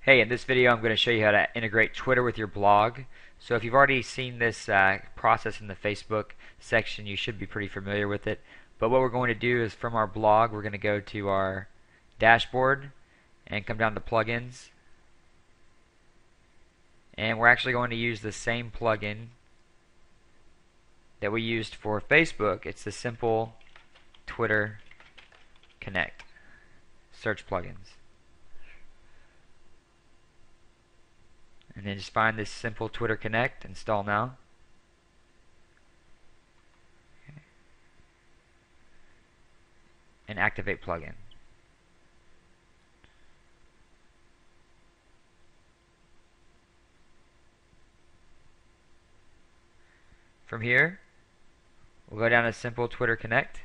Hey, in this video I'm going to show you how to integrate Twitter with your blog. So if you've already seen this process in the Facebook section, you should be pretty familiar with it. But what we're going to do is from our blog, we're going to go to our dashboard and come down to plugins. And we're actually going to use the same plugin that we used for Facebook. It's the Simple Twitter Connect search plugins. And then just find this Simple Twitter Connect, install now. Okay. And activate plugin. From here, we'll go down to Simple Twitter Connect.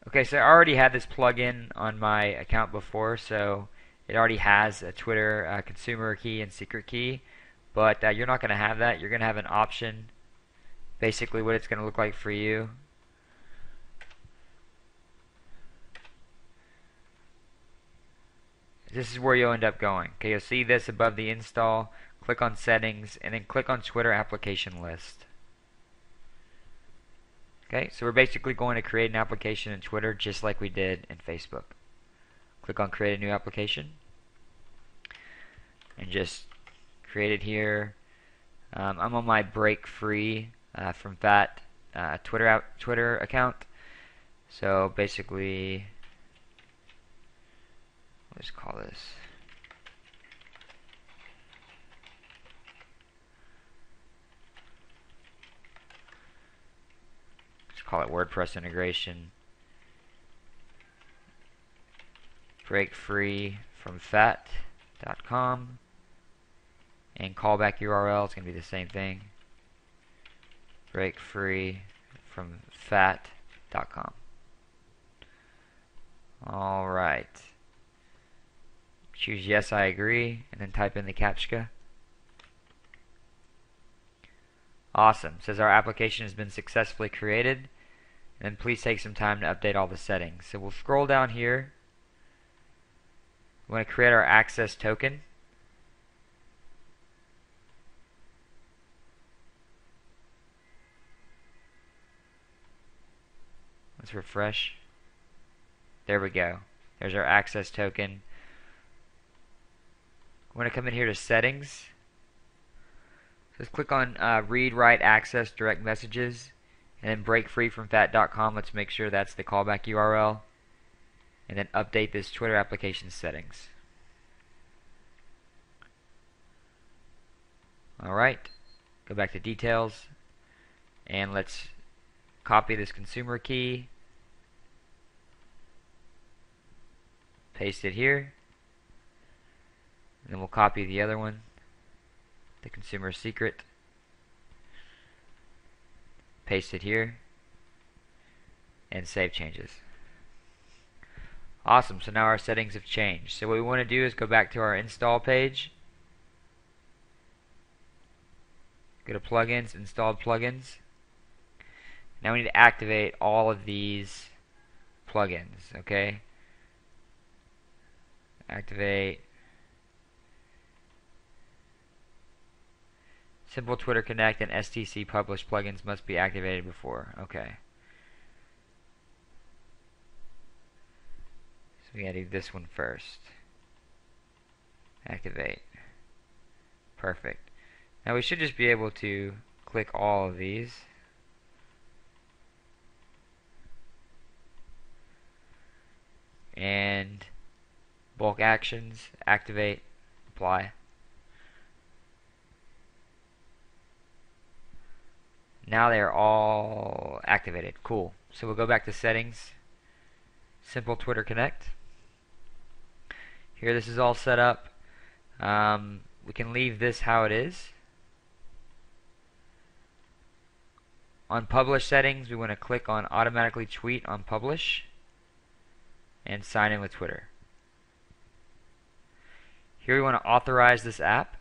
Okay, so I already had this plugin on my account before, so it already has a Twitter consumer key and secret key, but you're not going to have that. You're going to have an option, basically what it's going to look like for you. This is where you'll end up going. Okay, you'll see this above the install, click on settings, and then click on Twitter application list. Okay, so we're basically going to create an application in Twitter just like we did in Facebook. Click on create a new application and just create it here. I'm on my break free from Fat Twitter account. So basically, let's call this call it WordPress integration. Break free from fat.com, and callback URL is going to be the same thing. Break free from fat.com. Alright. Choose yes, I agree, and then type in the CAPTCHA. Awesome. It says our application has been successfully created. And then please take some time to update all the settings. So we'll scroll down here. We want to create our access token. Let's refresh. There we go. There's our access token. We want to come in here to settings. Let's click on read, write, access, direct messages, and then break free from fat.com. Let's make sure that's the callback URL, and then update this Twitter application settings. Alright, go back to details, and let's copy this consumer key, paste it here, and then we'll copy the other one, the consumer secret, paste it here, and save changes. Awesome, so now our settings have changed. So what we want to do is go back to our install page, go to plugins, installed plugins. Now we need to activate all of these plugins, okay? Activate Simple Twitter Connect and STC Publish plugins must be activated before. Okay. So we gotta do this one first. Activate. Perfect. Now we should just be able to click all of these. And bulk actions, activate, apply. Now they are all activated. Cool. So we'll go back to settings, Simple Twitter Connect. Here this is all set up. We can leave this how it is. On publish settings, we want to click on automatically tweet on publish and sign in with Twitter. Here we want to authorize this app.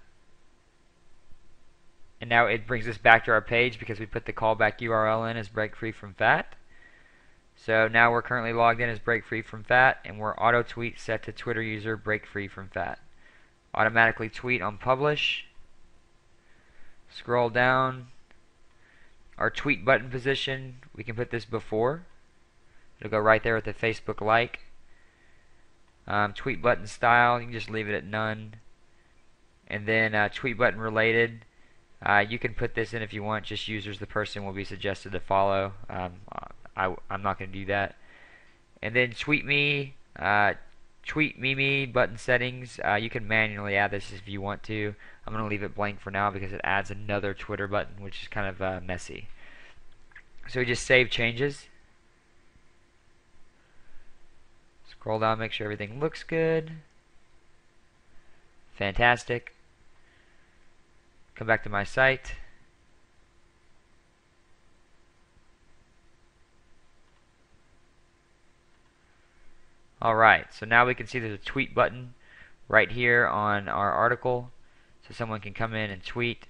and now it brings us back to our page because we put the callback URL in as Break Free from Fat. So now we're currently logged in as Break Free from Fat, and we're auto tweet set to Twitter user Break Free from Fat. Automatically tweet on publish. Scroll down. Our tweet button position, we can put this before. It'll go right there with the Facebook like. Tweet button style, you can just leave it at none. And then tweet button related, you can put this in if you want. Just users the person will be suggested to follow. I'm not going to do that. And then tweet me button settings. You can manually add this if you want to. I'm going to leave it blank for now because it adds another Twitter button, which is kind of messy. So we just save changes. Scroll down, make sure everything looks good. Fantastic. Come back to my site. Alright, so now we can see there's a tweet button right here on our article. So someone can come in and tweet.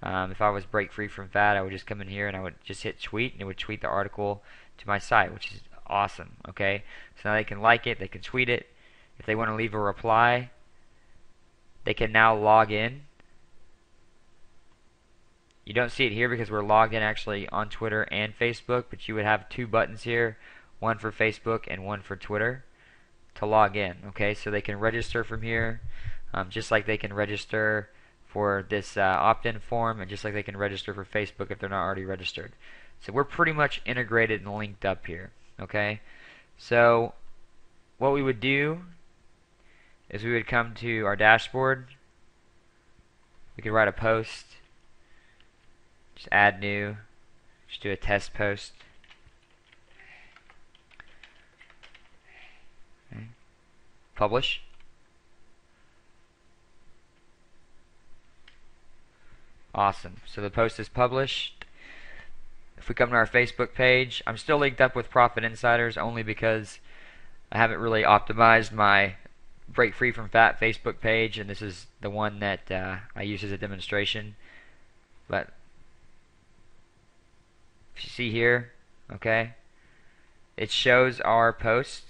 If I was Break Free from Fat, I would just come in here and I would just hit tweet, and it would tweet the article to my site, which is awesome. Okay, so now they can like it, they can tweet it. If they want to leave a reply, they can now log in. You don't see it here because we're logged in actually on Twitter and Facebook, but you would have two buttons here, one for Facebook and one for Twitter, to log in. Okay, so they can register from here, just like they can register for this opt-in form, and just like they can register for Facebook if they're not already registered. So we're pretty much integrated and linked up here. Okay, so what we would do is we would come to our dashboard. We could write a post, just add new, just do a test post. Okay. Publish. Awesome. So the post is published. If we come to our Facebook page, I'm still linked up with Profit Insiders only because I haven't really optimized my Break Free from Fat Facebook page, and this is the one that I use as a demonstration. But if you see here, okay, it shows our post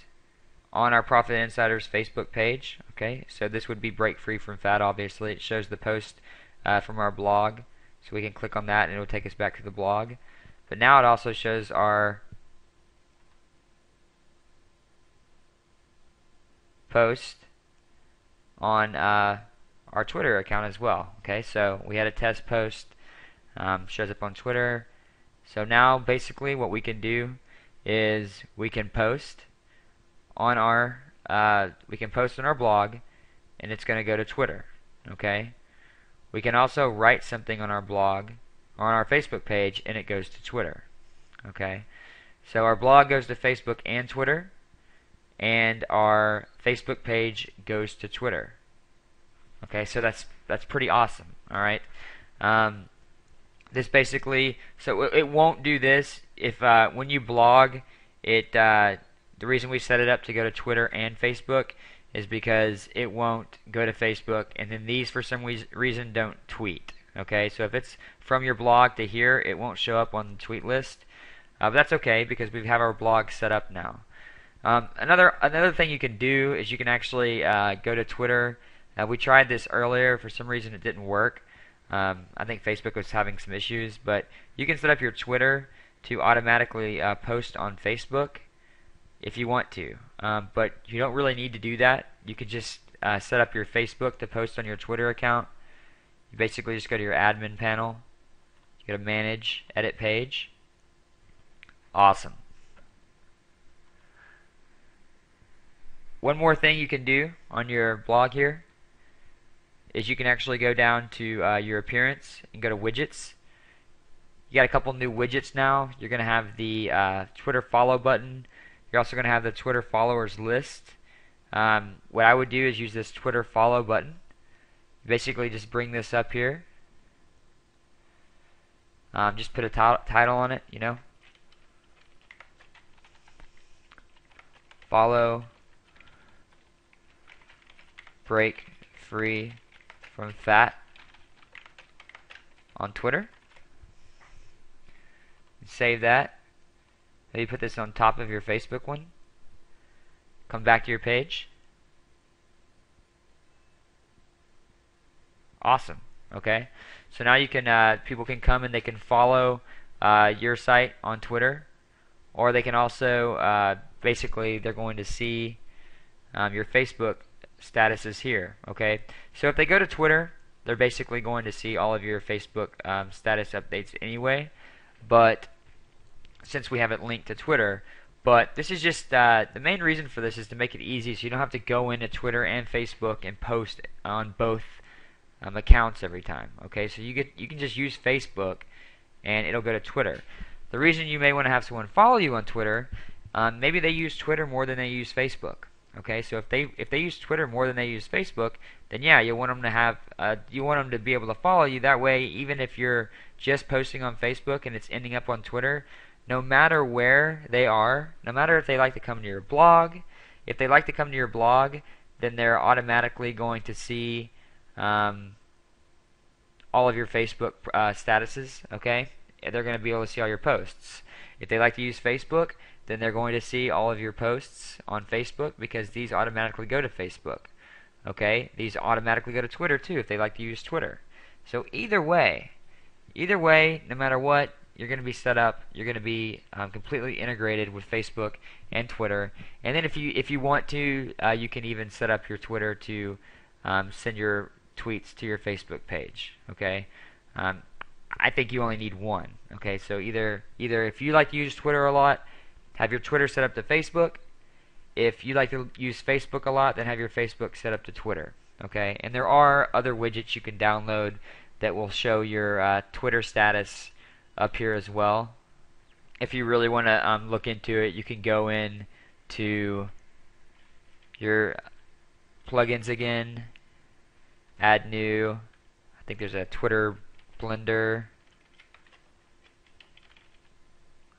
on our Profit Insiders Facebook page. Okay, so this would be Break Free from Fat. Obviously, it shows the post from our blog, so we can click on that and it will take us back to the blog. But now it also shows our post on our Twitter account as well. Okay, so we had a test post, shows up on Twitter. So now basically what we can do is we can post on our blog, and it's going to go to Twitter. Okay, we can also write something on our blog or on our Facebook page, and it goes to Twitter. Okay, so our blog goes to Facebook and Twitter, and our Facebook page goes to Twitter. Okay, so that's pretty awesome. All right, this basically, so it won't do this if when you blog it. The reason we set it up to go to Twitter and Facebook is because it won't go to Facebook, and then these for some reason don't tweet. Okay, so if it's from your blog to here, it won't show up on the tweet list. But that's okay because we have our blog set up now. Another thing you can do is you can actually go to Twitter. We tried this earlier. For some reason it didn't work. I think Facebook was having some issues, but you can set up your Twitter to automatically post on Facebook if you want to. But you don't really need to do that. You could just set up your Facebook to post on your Twitter account. You basically just go to your admin panel. You go to Manage, Edit Page. Awesome. One more thing you can do on your blog here is you can actually go down to your appearance and go to widgets. You got a couple new widgets now. You're going to have the Twitter follow button. You're also going to have the Twitter followers list. What I would do is use this Twitter follow button. Basically just bring this up here. Just put a title on it, you know. Follow Break Free from Fat on Twitter. Save that. Maybe put this on top of your Facebook one. Come back to your page. Awesome. Okay. So now you can people can come and they can follow your site on Twitter, or they can also basically they're going to see your Facebook statuses here. Okay. So if they go to Twitter, they're basically going to see all of your Facebook status updates anyway. But since we have it linked to Twitter, but this is just the main reason for this is to make it easy, so you don't have to go into Twitter and Facebook and post on both accounts every time. Okay, so you can just use Facebook, and it'll go to Twitter. The reason you may want to have someone follow you on Twitter, maybe they use Twitter more than they use Facebook. Okay, so if they use Twitter more than they use Facebook, then yeah, you want them to have you want them to be able to follow you. That way, even if you're just posting on Facebook and it's ending up on Twitter, no matter where they are, no matter if they like to come to your blog, if they like to come to your blog, then they're automatically going to see all of your Facebook statuses. Okay, they're going to be able to see all your posts. If they like to use Facebook, then they're going to see all of your posts on Facebook, because these automatically go to Facebook. Okay, these automatically go to Twitter too if they like to use Twitter. So either way, no matter what, you're going to be set up. You're going to be completely integrated with Facebook and Twitter. And then if you want to, you can even set up your Twitter to send your tweets to your Facebook page. Okay, I think you only need one. Okay, so either if you like to use Twitter a lot, have your Twitter set up to Facebook. If you like to use Facebook a lot, then have your Facebook set up to Twitter. Okay, and there are other widgets you can download that will show your Twitter status up here as well. If you really want to look into it, you can go in to your plugins again, add new. I think there's a Twitter Blender.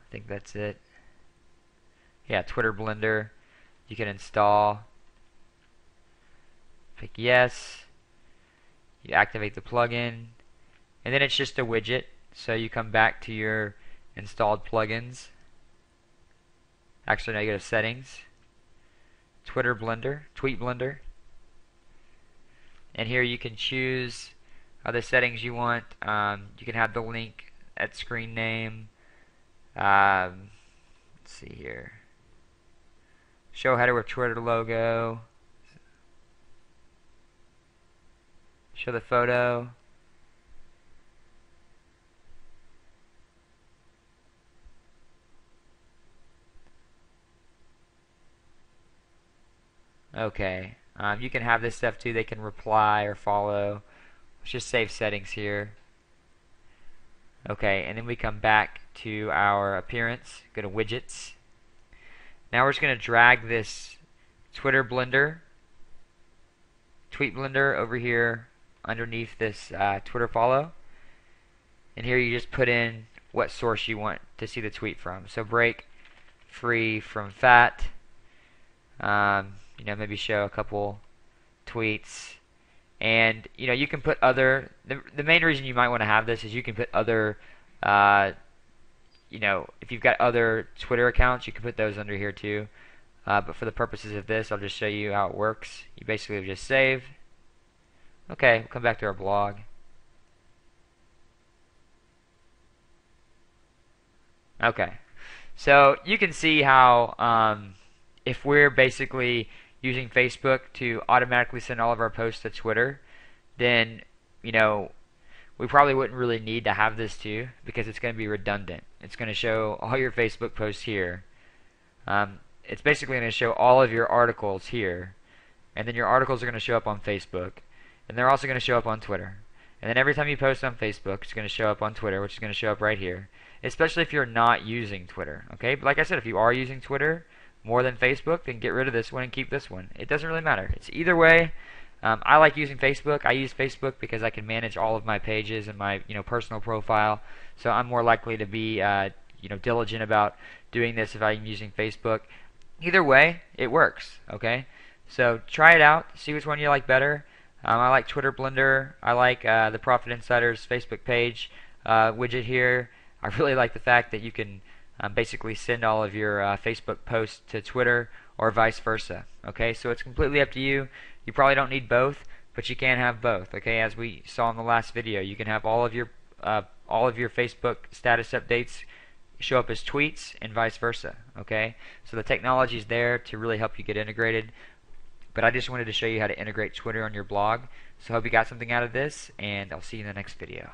I think that's it. Yeah, Twitter Blender. You can install. Pick yes. You activate the plugin, and then it's just a widget. So you come back to your installed plugins. Actually, now you go to settings, Twitter Blender, Tweet Blender, and here you can choose other settings you want. You can have the link at screen name. Let's see here. Show header with Twitter logo. Show the photo. Okay. You can have this stuff too. They can reply or follow. Let's just save settings here. Okay, and then we come back to our appearance. Go to widgets. Now we're just going to drag this Twitter Blender, Tweet Blender over here underneath this Twitter follow. And here you just put in what source you want to see the tweet from. So break free from fat. Maybe show a couple tweets. And you can put other. The main reason you might want to have this is you can put other. If you've got other Twitter accounts, you can put those under here too. But for the purposes of this, I'll just show you how it works. You basically just save. Okay, we'll come back to our blog. Okay, so you can see how if we're basically using Facebook to automatically send all of our posts to Twitter, then we probably wouldn't really need to have this too, because it's going to be redundant. It's going to show all your Facebook posts here. It's basically going to show all of your articles here, and then your articles are going to show up on Facebook, and they're also going to show up on Twitter. And then every time you post on Facebook, it's going to show up on Twitter, which is going to show up right here, especially if you're not using Twitter. Okay, but like I said, if you are using Twitter more than Facebook, then get rid of this one and keep this one. It doesn't really matter. It's either way. I like using Facebook. I use Facebook because I can manage all of my pages and my personal profile. So I'm more likely to be diligent about doing this if I'm using Facebook. Either way, it works. Okay, so try it out. See which one you like better. I like Twitter Blender. I like the Profit Insider's Facebook page widget here. I really like the fact that you can basically send all of your Facebook posts to Twitter or vice versa. Okay, so it's completely up to you. You probably don't need both, but you can have both. Okay, as we saw in the last video, you can have all of your Facebook status updates show up as tweets and vice versa. Okay, so the technology is there to really help you get integrated. But I just wanted to show you how to integrate Twitter on your blog. So I hope you got something out of this, and I'll see you in the next video.